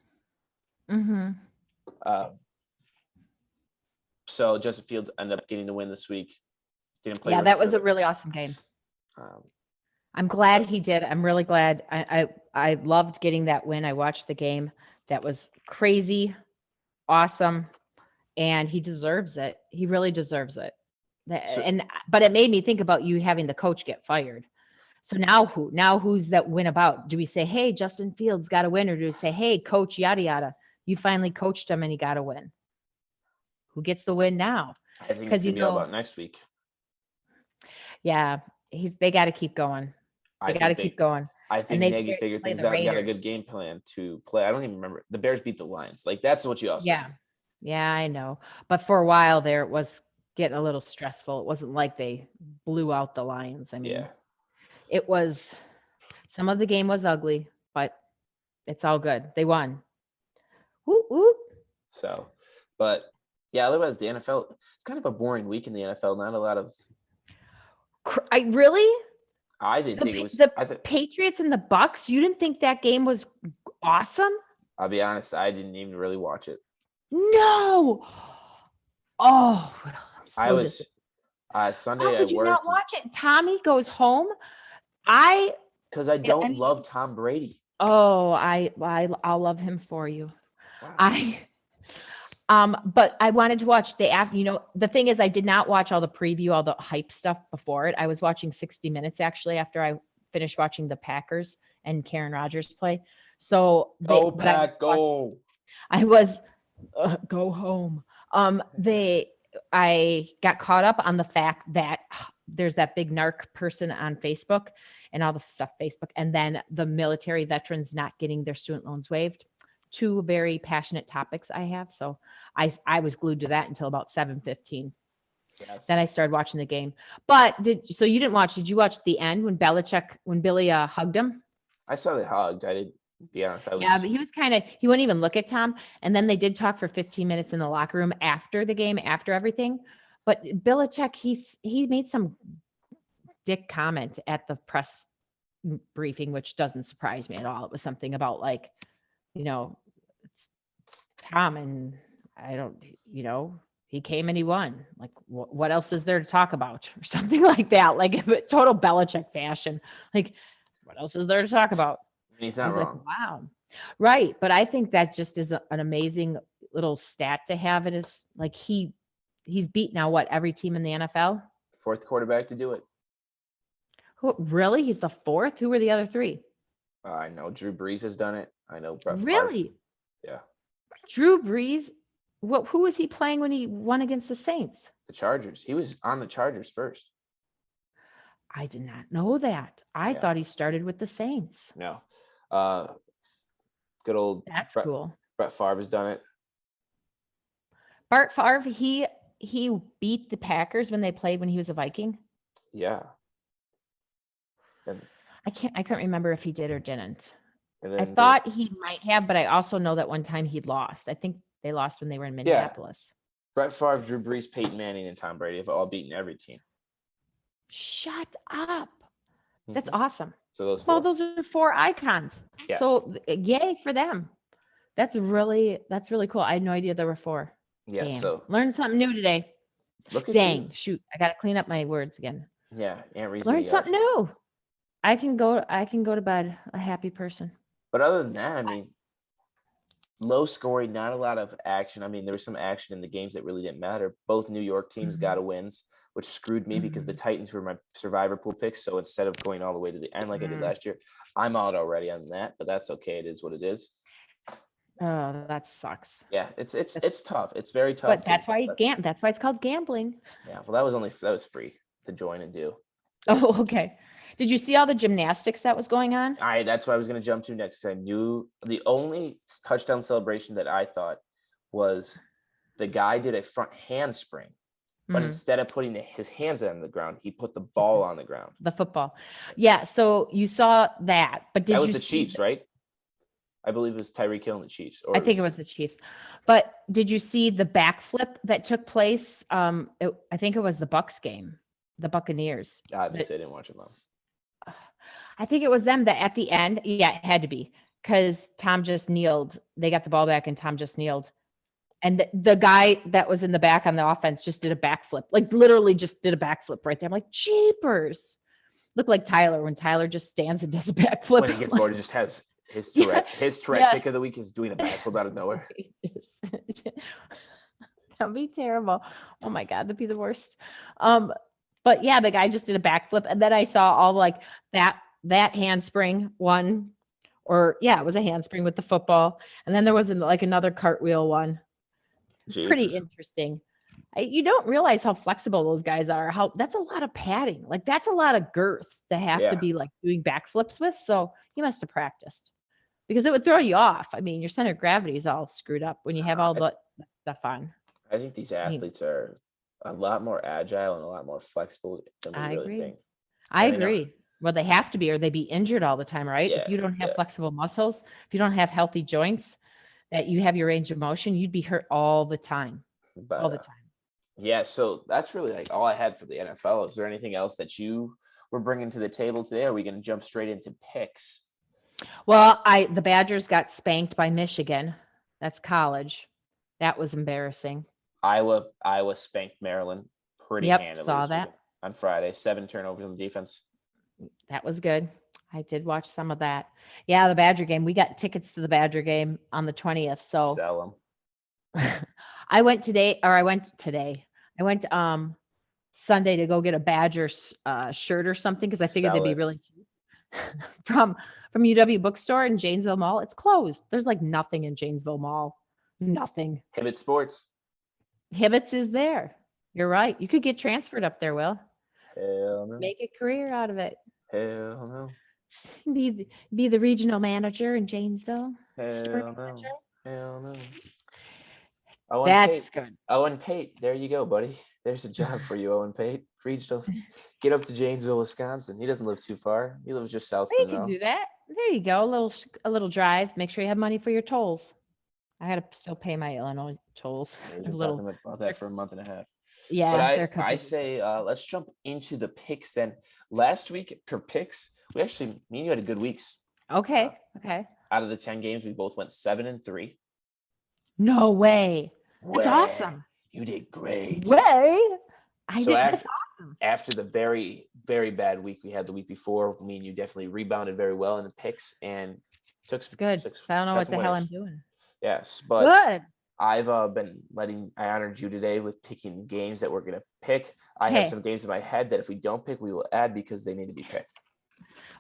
So Justin Fields ended up getting the win this week. Didn't play. Yeah, that was a really awesome game. I'm glad he did. I'm really glad. I loved getting that win. I watched the game. That was crazy, awesome. And he deserves it. He really deserves it. But it made me think about you having the coach get fired. So now who? Now who's that win about? Do we say, hey, Justin Fields got a win? Or do we say, hey, coach, yada, yada. You finally coached him and he got a win. Who gets the win now? I think it's going to be all about next week. Yeah. They got to keep going. They got to keep going. I think Nagy figured things out and got a good game plan to play. I don't even remember. The Bears beat the Lions. That's what you also do. Yeah, I know. But for a while there, it was getting a little stressful. It wasn't like they blew out the Lions. I mean, it was, some of the game was ugly, but it's all good. They won. Whoop, whoop. So, but yeah, otherwise the NFL, it's kind of a boring week in the NFL. Not a lot of. I didn't think it was. The Patriots and the Bucks, you didn't think that game was awesome? I'll be honest, I didn't even really watch it. No. Oh, I was Sunday. How could you not watch it? Tommy goes home. Because I don't love Tom Brady. Oh, I'll love him for you. Wow. But I wanted to watch the thing is I did not watch all the preview, all the hype stuff before it. I was watching 60 Minutes actually after I finished watching the Packers and Karen Rodgers play. So go Pack, go. I was go home. I got caught up on the fact that there's that big narc person on Facebook and all the stuff Facebook, and then the military veterans not getting their student loans waived. Two very passionate topics I have. So I was glued to that until about 7:15. Yes. Then I started watching the game. But so you didn't watch? Did you watch the end when Billy hugged him? I saw they hugged. I didn't. Be honest. Yeah, but he was he wouldn't even look at Tom. And then they did talk for 15 minutes in the locker room after the game, after everything. But Belichick, he made some dick comment at the press briefing, which doesn't surprise me at all. It was something about like, it's Tom, and I don't, he came and he won. Like, what else is there to talk about, or something like that? Like total Belichick fashion. Like, what else is there to talk about? He's not wrong. Like, wow. Right. But I think that just is an amazing little stat to have. It is like he's beat now every team in the NFL. Fourth quarterback to do it. Who really? He's the fourth? Who were the other three? I know Drew Brees has done it. I know Brett Favre. Really? Yeah. Drew Brees. Who was he playing when he won against the Saints? The Chargers. He was on the Chargers first. I did not know that. I thought he started with the Saints. No. Good old cool. Brett Favre has done it. Bart Favre, he beat the Packers when they played when he was a Viking. Yeah. And I couldn't remember if he did or didn't. I thought he might have, but I also know that one time he lost. I think they lost when they were in Minneapolis. Brett Favre, Drew Brees, Peyton Manning, and Tom Brady have all beaten every team. Shut up. That's awesome. So those are four icons. Yeah. So yay for them. That's really cool. I had no idea there were four. Yeah. Damn. So learned something new today. Look at Dang. you. Shoot. I got to clean up my words again. Yeah. Learned something new. I can go to bed a happy person. But other than that, I mean, low scoring, not a lot of action. I mean, there was some action in the games that really didn't matter. Both New York teams got a wins, which screwed me because the Titans were my survivor pool picks. So instead of going all the way to the end like I did last year, I'm out already on that. But that's okay. It is what it is. Oh, that sucks. Yeah, it's tough. It's very tough. But that's why that's why it's called gambling. Yeah, well, that was free to join and do. Oh, okay. Did you see all the gymnastics that was going on? That's what I was going to jump to next. I knew the only touchdown celebration that I thought was the guy did a front handspring, but instead of putting his hands on the ground, he put the ball on the ground. The football. Yeah, so you saw that, but that was the Chiefs, right? I believe it was Tyreek Hill and the Chiefs. I think it was the Chiefs. But did you see the backflip that took place? I think it was the Bucs game, the Buccaneers. I didn't watch it, Mom. I think it was them that at the end, it had to be because Tom just kneeled. They got the ball back and Tom just kneeled. And the guy that was in the back on the offense just did a backflip, like literally just did a backflip right there. I'm like, jeepers. Looked like Tyler when Tyler just stands and does a backflip. When he gets bored, he just has his Tourette. His Tourette tick of the week is doing a backflip out of nowhere. That'd be terrible. Oh my God, that'd be the worst. But yeah, the guy just did a backflip. And then I saw all like that handspring one, it was a handspring with the football. And then there was another cartwheel one. Jeez. Pretty interesting. You don't realize how flexible those guys are. That's a lot of padding. Like that's a lot of girth to have to be like doing backflips with. So he must have practiced because it would throw you off. I mean, your center of gravity is all screwed up when you have all that stuff on. I think these athletes are a lot more agile and a lot more flexible than we really think. I agree. Well, they have to be, or they'd be injured all the time, right? If you don't have flexible muscles, if you don't have healthy joints, that you have your range of motion, you'd be hurt all the time. All the time. Yeah, so that's really like all I had for the NFL. Is there anything else that you were bringing to the table today? Or are we going to jump straight into picks? Well, the Badgers got spanked by Michigan. That's college. That was embarrassing. Iowa spanked Maryland pretty handily. Saw that on Friday. 7 turnovers on the defense. That was good. I did watch some of that. Yeah, the Badger game. We got tickets to the Badger game on the 20th. So sell them. I went Sunday to go get a Badgers shirt or something because I figured they'd be really cheap from UW Bookstore in Janesville Mall. It's closed. There's like nothing in Janesville Mall. Nothing. Hibbett Sports. Hibbett's is there. You're right. You could get transferred up there, Will. Hell no. Make a career out of it. Hell no. Be the regional manager in Janesville. Hell no. Hell no. That's good. Owen Pate, there you go, buddy. There's a job for you, Owen Pate. Regional. Get up to Janesville, Wisconsin. He doesn't live too far. He lives just south Well, of you can Monroe. do that. There you go. A little drive. Make sure you have money for your tolls. I had to still pay my Illinois tolls. Yeah, we've been talking about that for a month and a half. Yeah, But I say let's jump into the picks then. Last week for picks, me and you had a good weeks. Okay. Out of the 10 games, we both went 7-3. No way. That's awesome. You did great. Way. That's awesome. After the very, very bad week we had the week before, me and you definitely rebounded very well in the picks and took some good. I don't know what the hell I'm doing. Yes, but good. I've I honored you today with picking games that we're going to pick. I have some games in my head that if we don't pick, we will add because they need to be picked.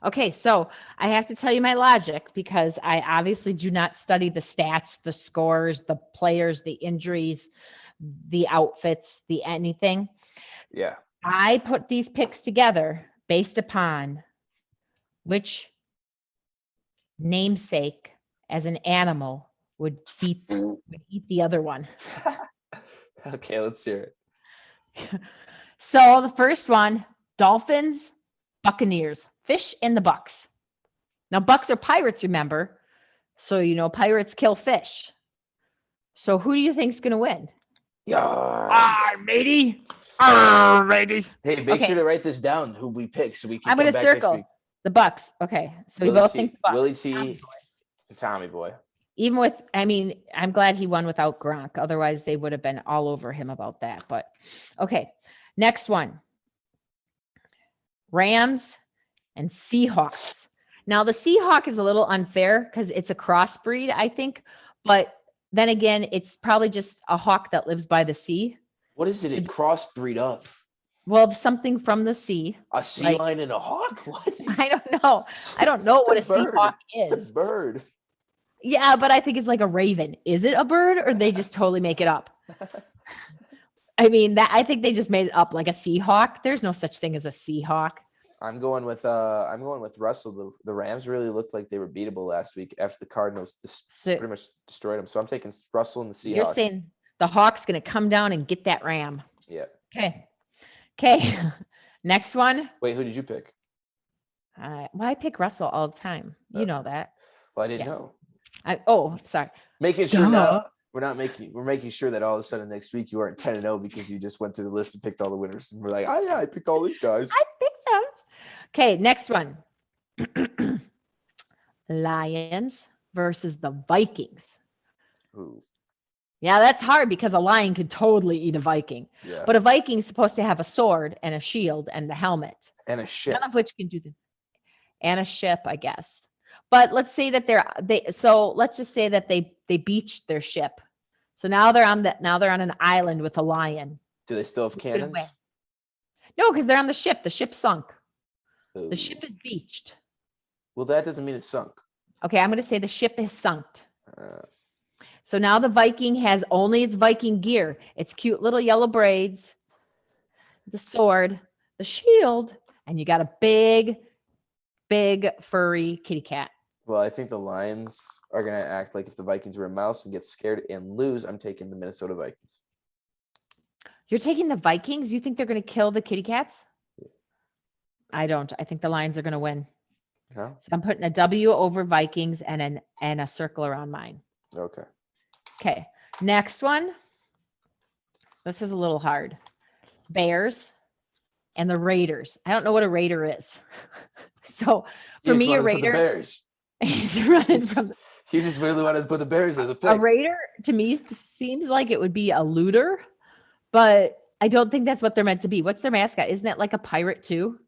Okay, so I have to tell you my logic because I obviously do not study the stats, the scores, the players, the injuries, the outfits, the anything. Yeah. I put these picks together based upon which namesake as an animal would eat the other one. Okay, let's hear it. So the first one, Dolphins, Buccaneers, fish and the Bucks. Now Bucks are pirates, remember? So pirates kill fish. So who do you think's gonna win? Matey. Matey. Hey, make sure to write this down. Who we pick, so we can. I'm gonna circle the Bucks. Okay, so we both think the Bucks. Willie T. Tommy Boy. Even with, I'm glad he won without Gronk. Otherwise, they would have been all over him about that. But okay, next one. Rams and Seahawks. Now, the Seahawk is a little unfair because it's a crossbreed, I think. But then again, it's probably just a hawk that lives by the sea. What is it a crossbreed of? Well, something from the sea. A sea lion and a hawk? What? I don't know. I don't know what a Seahawk is. It's a bird. Yeah, but I think it's like a raven. Is it a bird or they just totally make it up? I think they just made it up like a Seahawk. There's no such thing as a Seahawk. I'm going with Russell. The Rams really looked like they were beatable last week after the Cardinals pretty much destroyed them. So I'm taking Russell and the Seahawks. You're saying the Hawk's going to come down and get that Ram. Yeah. Okay. Next one. Wait, who did you pick? I pick Russell all the time. You know that. Well, I didn't know. Sorry. Making sure we're making sure that all of a sudden next week you aren't 10-0 because you just went through the list and picked all the winners. And we're like, oh yeah, I picked all these guys. I picked them. Okay, next one. Lions versus the Vikings. Ooh. Yeah, that's hard because a lion could totally eat a Viking. Yeah. But a Viking's supposed to have a sword and a shield and the helmet. And a ship. None of which can do and a ship, I guess. But let's say that let's just say that they beached their ship. So now they're on an island with a lion. Do they still have cannons? No, because they're on the ship. The ship sunk. Ooh. The ship is beached. Well, that doesn't mean it's sunk. Okay, I'm going to say the ship is sunk. So now the Viking has only its Viking gear. Its cute little yellow braids, the sword, the shield, and you got a big furry kitty cat. Well, I think the Lions are going to act like if the Vikings were a mouse and get scared and lose, I'm taking the Minnesota Vikings. You're taking the Vikings? You think they're going to kill the kitty cats? Yeah. I don't. I think the Lions are going to win. Yeah. So I'm putting a W over Vikings and a circle around mine. Okay. Next one. This is a little hard. Bears and the Raiders. I don't know what a Raider is. So for me, a Raider. The Bears. He's running from. You just really wanted to put the Bears as a pick. A Raider to me seems like it would be a looter, but I don't think that's what they're meant to be. What's their mascot? Isn't it like a pirate too?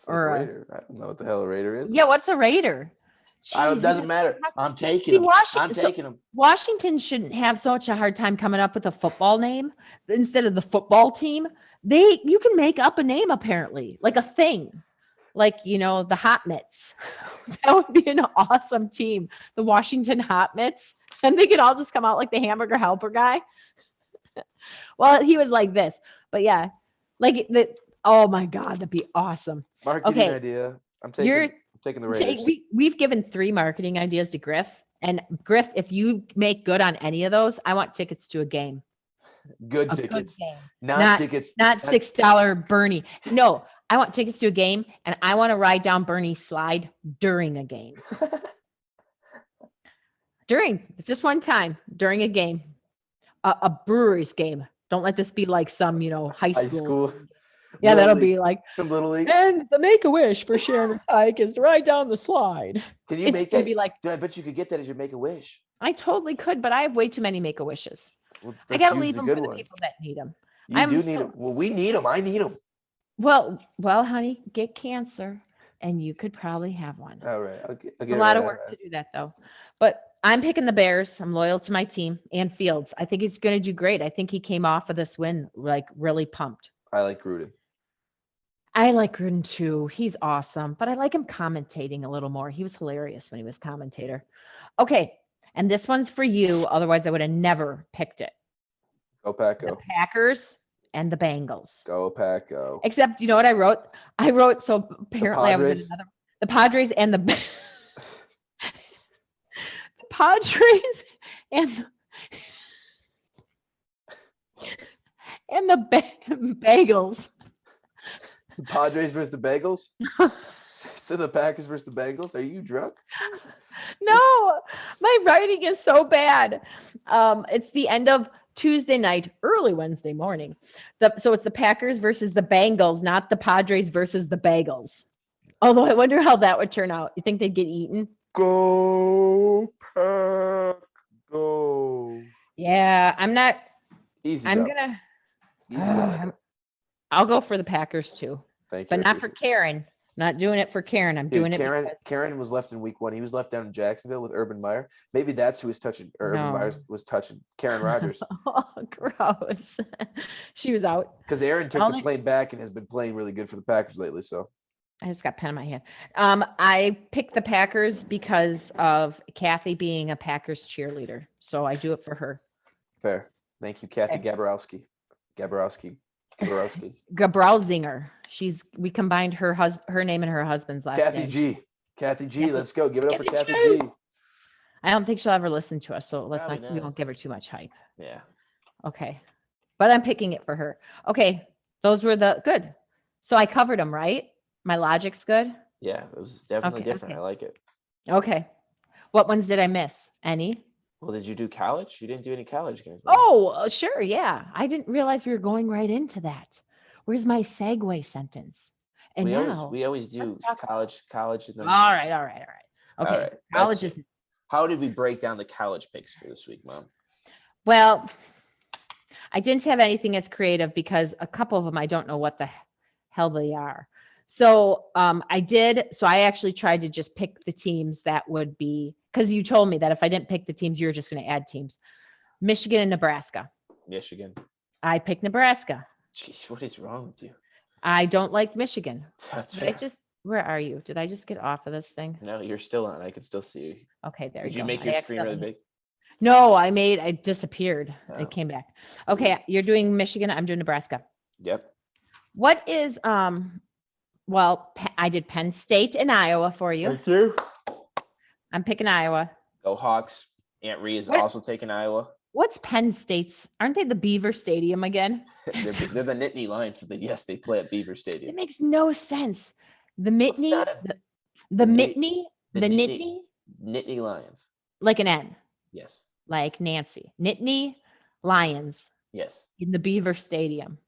Or a Raider? I don't know what the hell a Raider is. Yeah, what's a Raider? Jeez, it doesn't matter. I'm taking them. I'm taking them. Washington shouldn't have such a hard time coming up with a football name instead of the football team. You can make up a name apparently, like a thing. Like, the Hot Mitts. That would be an awesome team. The Washington Hot Mitts. And they could all just come out like the hamburger helper guy. Well, he was like this. But yeah, oh my God, that'd be awesome. Mark, give you an idea. I'm taking the Raiders. We've given 3 marketing ideas to Griff. And Griff, if you make good on any of those, I want tickets to a game. Good tickets. Good game. Not tickets. Not $6 Bernie. No, I want tickets to a game, and I want to ride down Bernie's slide during a game. It's just one time during a game. A Brewers game. Don't let this be like some, high school. Yeah, that'll be like some little league. And the Make-A-Wish for Sharon Tyke is to ride down the slide. Can you make that? Be like, dude, I bet you could get that as your Make-A-Wish. I totally could, but I have way too many Make-A-Wishes. Well, I gotta leave them for the people that need them. You do need them. Well, we need them. I need them. Well, honey, get cancer, and you could probably have one. All right, I'll get a lot of work to do that, though. But I'm picking the Bears. I'm loyal to my team and Fields. I think he's going to do great. I think he came off of this win like really pumped. I like Gruden. I like Gruden too. He's awesome, but I like him commentating a little more. He was hilarious when he was commentator. Okay, and this one's for you. Otherwise, I would have never picked it. Go Pack, go. The Packers and the Bengals. Go Pack, go. Except, you know what I wrote? So apparently I was the Padres and the Padres and the Bagels. The Padres versus the Bengals? So the Packers versus the Bengals? Are you drunk? No, my writing is so bad. It's the end of Tuesday night, early Wednesday morning. So it's the Packers versus the Bengals, not the Padres versus the Bagels. Although I wonder how that would turn out. You think they'd get eaten? Go Pack, go. Yeah, I'm not. Easy. I'll go for the Packers too. Thank you. But not for Karen. Not doing it for Karen. Doing it. Karen was left in week 1. He was left down in Jacksonville with Urban Meyer. Maybe that's who was touching. Urban Meyer was touching Karen Rodgers. Oh, gross. She was out. Because Aaron took the plane back and has been playing really good for the Packers lately. So I just got pen in my hand. I picked the Packers because of Kathy being a Packers cheerleader. So I do it for her. Fair. Thank you, Kathy Gabrowski. Gabrowzinger. We combined her name and her husband's last name. Kathy G. Let's go. Give it up for Kathy G. I don't think she'll ever listen to us, so we won't give her too much hype. Yeah. Okay. But I'm picking it for her. Okay. Those were good. So I covered them, right? My logic's good? Yeah, it was definitely different. Okay. I like it. Okay. What ones did I miss? Any? Well, did you do college? You didn't do any college games. Right? Oh, sure. Yeah. I didn't realize we were going right into that. Where's my segue sentence? And we always do college. And then... All right. Okay. All right. College is. How did we break down the college picks for this week, Mom? Well, I didn't have anything as creative because a couple of them, I don't know what the hell they are. So I did. So I actually tried to just pick the teams that would be, because you told me that if I didn't pick the teams, you were just going to add teams. Michigan and Nebraska. Michigan. I picked Nebraska. Jeez, what is wrong with you? I don't like Michigan. That's fair. Where are you? Did I just get off of this thing? No, you're still on. I can still see you. Okay, there you go. Did you make your screen really big? No, I disappeared. Oh. It came back. Okay, you're doing Michigan. I'm doing Nebraska. Yep. What is, well, I did Penn State and Iowa for you. Thank you. I'm picking Iowa. Go Hawks. Aunt Rhea is also taking Iowa. What's Penn State's? Aren't they the Beaver Stadium again? they're the Nittany Lions, but yes, they play at Beaver Stadium. It makes no sense. The Nittany, Nittany Lions. Like an N. Yes. Like Nancy. Nittany Lions. Yes. In the Beaver Stadium.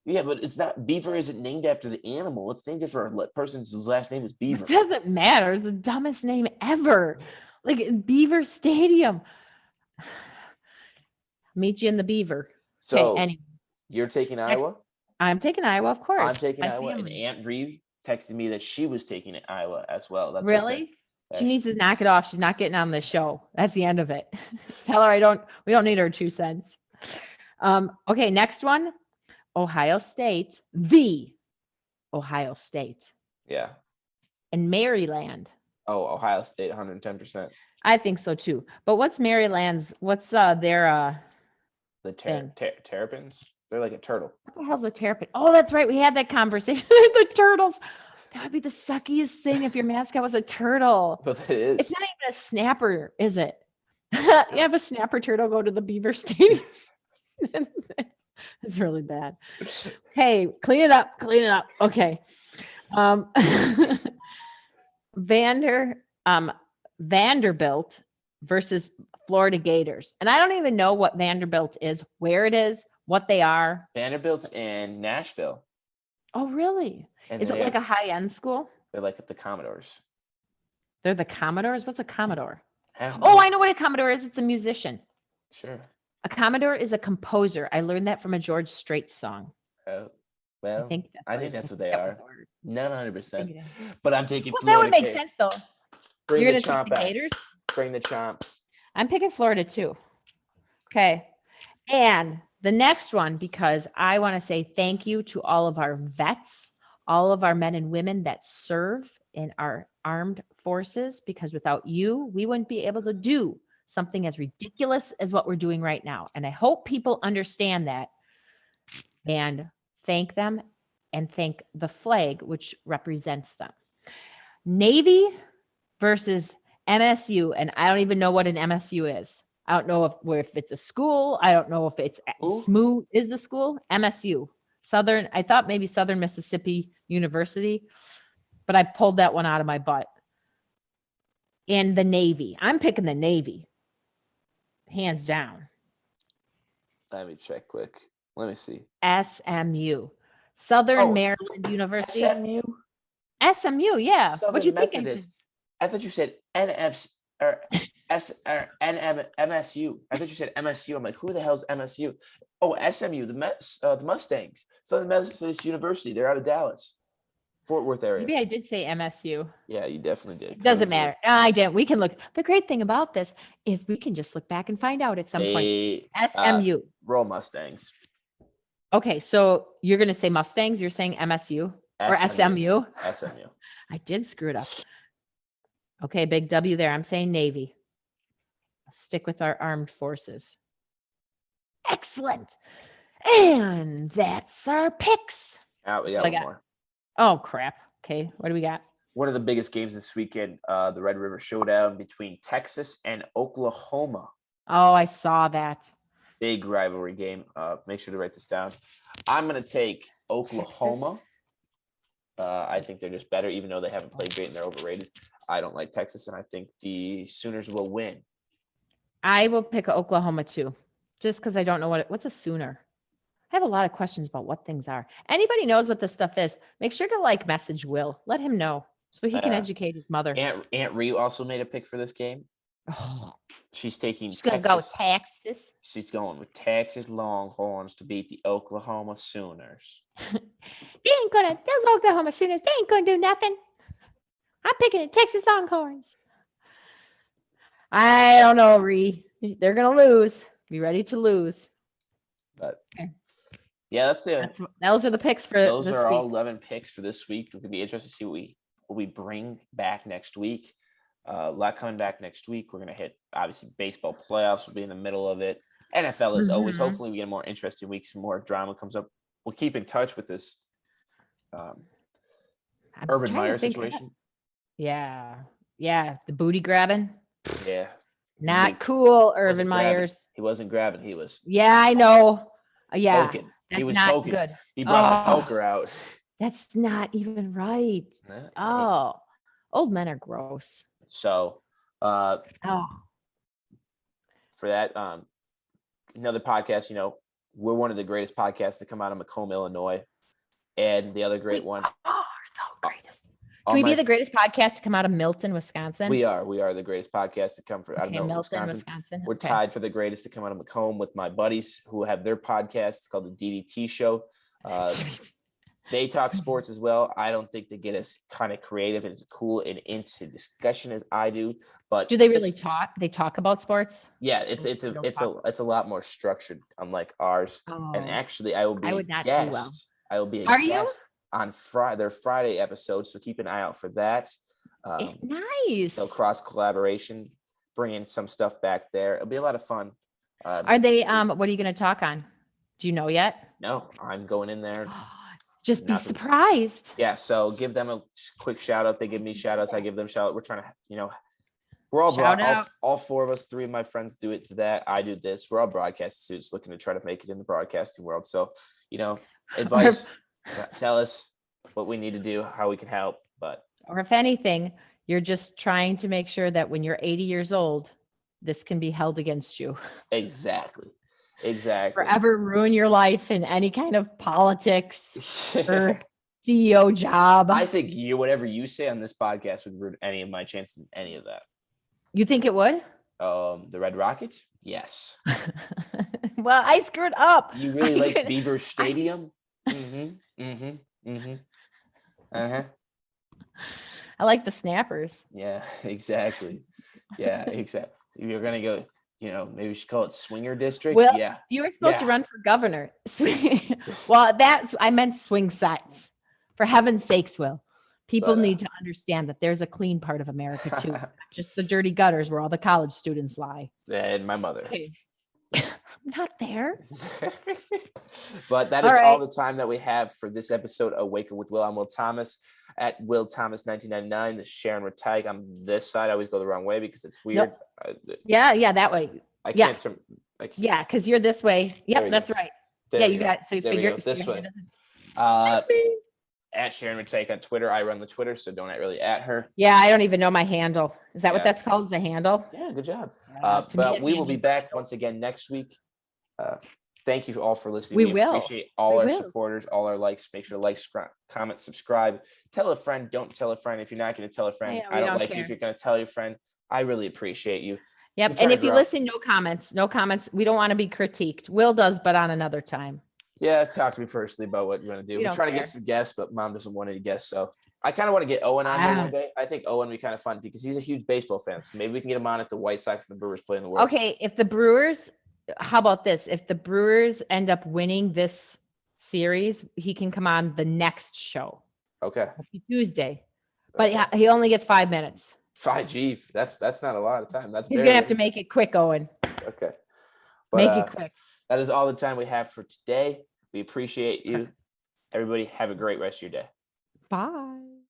Yeah, but it's not. Beaver isn't named after the animal. It's named after a person whose last name is Beaver. It doesn't matter. It's the dumbest name ever. Like Beaver Stadium. Meet you in the Beaver. So anyway. You're taking Iowa? I'm taking Iowa, of course. I'm taking Iowa, and Aunt Rhea texted me that she was taking Iowa as well. That's really? She needs to knock it off. She's not getting on the show. That's the end of it. Tell her we don't need her 2 cents. Okay, next one. Ohio State. The Ohio State. Yeah. And Maryland. Oh, Ohio State, 110%. I think so too. But what's Maryland's? What's their the terrapins? They're like a turtle. What the hell's a terrapin? Oh, that's right. We had that conversation. The turtles. That would be the suckiest thing if your mascot was a turtle. But it is. It's not even a snapper, is it? You have a snapper turtle go to the Beaver Stadium. It's really bad. Hey, clean it up. Clean it up. Okay. Vanderbilt versus Florida Gators. And I don't even know what Vanderbilt is, where it is, what they are. Vanderbilt's in Nashville. Oh, really? And Is it like a high-end school? They're like the Commodores. They're the Commodores? What's a Commodore? I Oh, I know what a Commodore is. It's a musician. Sure. A Commodore is a composer. I learned that from a George Strait song. Oh, well, I think that's what they are. Not 100%. But I'm taking Well, Florida. That would make sense, though. Bring You're the going to chomp take the out. Gators? Bring the chomp. I'm picking Florida, too. Okay. And the next one, because I want to say thank you to all of our vets, all of our men and women that serve in our armed forces, because without you, we wouldn't be able to do something as ridiculous as what we're doing right now. And I hope people understand that and thank them and thank the flag, which represents them. Navy versus MSU. And I don't even know what an MSU is. I don't know if it's a school. I don't know if it's SMU is the school. MSU. Southern, I thought maybe Southern Mississippi University, but I pulled that one out of my butt. And the Navy. I'm picking the Navy. Hands down. Let me check quick. Let me see. SMU. Southern Maryland University. SMU? SMU, yeah. What'd you think? I thought you said NFS or MSU. I thought you said MSU. I'm like, who the hell's MSU? Oh, SMU, the Mustangs. Southern Methodist University. They're out of Dallas, Fort Worth area. Maybe I did say MSU. Yeah, you definitely did. Doesn't matter. No, I didn't. We can look. The great thing about this is we can just look back and find out at some point. SMU. Roll Mustangs. Okay, so you're going to say Mustangs. You're saying MSU or SMU. SMU. I did screw it up. Okay, big W there. I'm saying Navy. I'll stick with our armed forces. Excellent. And that's our picks. We got one more. Oh, crap. Okay, what do we got? One of the biggest games this weekend, the Red River Showdown between Texas and Oklahoma. Oh, I saw that. Big rivalry game. Make sure to write this down. I'm going to take Oklahoma. I think they're just better, even though they haven't played great and they're overrated. I don't like Texas, and I think the Sooners will win. I will pick Oklahoma, too, just because I don't know what's a Sooner. I have a lot of questions about what things are. Anybody knows what this stuff is, make sure to message Will. Let him know so he can educate his mother. Aunt Ree also made a pick for this game. Oh. She's taking She's going to go with Texas. She's going with Texas Longhorns to beat the Oklahoma Sooners. Those Oklahoma Sooners, they ain't going to do nothing. I'm picking the Texas Longhorns. I don't know, Ree. They're going to lose. Be ready to lose. But yeah, those are the picks for those this are week. all 11 picks for this week. It's going to be interesting to see what we bring back next week. A lot coming back next week. We're going to hit, obviously, baseball playoffs will be in the middle of it. NFL as always. Hopefully we get a more interesting week. Some more drama comes up. We'll keep in touch with this Urban Meyer situation. Yeah. The booty grabbing. Yeah. Not cool, Urban Myers. He wasn't grabbing. He was. Yeah, I know. Yeah. Poking. He was not poking. Good. He brought the poker out. That's not even right. Old men are gross. So, for that, another podcast, we're one of the greatest podcasts to come out of Macomb, Illinois. And the other great one. The greatest. Can we be the greatest podcast to come out of Milton, Wisconsin? We are. We are the greatest podcast to come out of Milton, Wisconsin. We're tied for the greatest to come out of Macomb with my buddies who have their podcast. It's called the DDT Show. They talk sports as well. I don't think they get as kind of creative and as cool and into discussion as I do. But do they really talk? They talk about sports? Yeah, it's a lot more structured, unlike ours. Oh. And actually, I will be a guest. Do well. I will be a guest on their Friday episode. So keep an eye out for that. Nice. So cross collaboration, bringing some stuff back there. It'll be a lot of fun. Are they? What are you going to talk on? Do you know yet? No, I'm going in there. Just be Not to- surprised. Yeah, so give them a quick shout out. They give me shout outs. I give them shout out. We're trying to, we're all Shout out. all four of us, three of my friends do it to that. I do this. We're all broadcast students looking to try to make it in the broadcasting world. So, advice, tell us what we need to do, how we can help. But Or if anything, you're just trying to make sure that when you're 80 years old, this can be held against you. exactly. Forever ruin your life in any kind of politics or CEO job. I think whatever you say on this podcast would ruin any of my chances in any of that. You think it would? The Red Rocket? Yes. Well, I screwed up. You really like Beaver Stadium? I like the Snappers. Yeah, exactly. Yeah, exactly. You're gonna go, maybe we should call it Swinger District. Well, yeah. You were supposed to run for governor. Well, I meant swing sets. For heaven's sakes, Will. People need to understand that there's a clean part of America too, not just the dirty gutters where all the college students lie. And my mother. Okay. I'm not there. But that is all the time that we have for this episode of Wake Up with Will. I'm Will Thomas at Will Thomas 1999. This is Sharon Ratag. On this side, I always go the wrong way because it's weird. Nope. Yeah, that way. I can't. Yeah, because you're this way. Yep, that's right. There you got. So you figure this way. At Sharon Ratag on Twitter. I run the Twitter, so don't really at her. Yeah, I don't even know my handle. Is that what that's called? Is a handle? Yeah, good job. But we will be back once again next week. Thank you all for listening. We appreciate all our supporters, all our likes. Make sure to like, comment, subscribe. Tell a friend. Don't tell a friend. If you're not going to tell a friend, I don't like you. If you're going to tell your friend, I really appreciate you. Yep. And if you listen, no comments. We don't want to be critiqued. Will does, but on another time. Yeah, talk to me personally about what you're going to do. We're trying to get some guests, but Mom doesn't want any guests. So I kind of want to get Owen on here one day. I think Owen would be kind of fun because he's a huge baseball fan. So maybe we can get him on if the White Sox and the Brewers play in the World Series. Okay, if the Brewers, how about this? If the Brewers end up winning this series, he can come on the next show. Okay. Tuesday. But he only gets 5 minutes. 5G. That's not a lot of time. He's going to have to make it quick, Owen. Okay. Make it quick. That is all the time we have for today. We appreciate you. Everybody have a great rest of your day. Bye.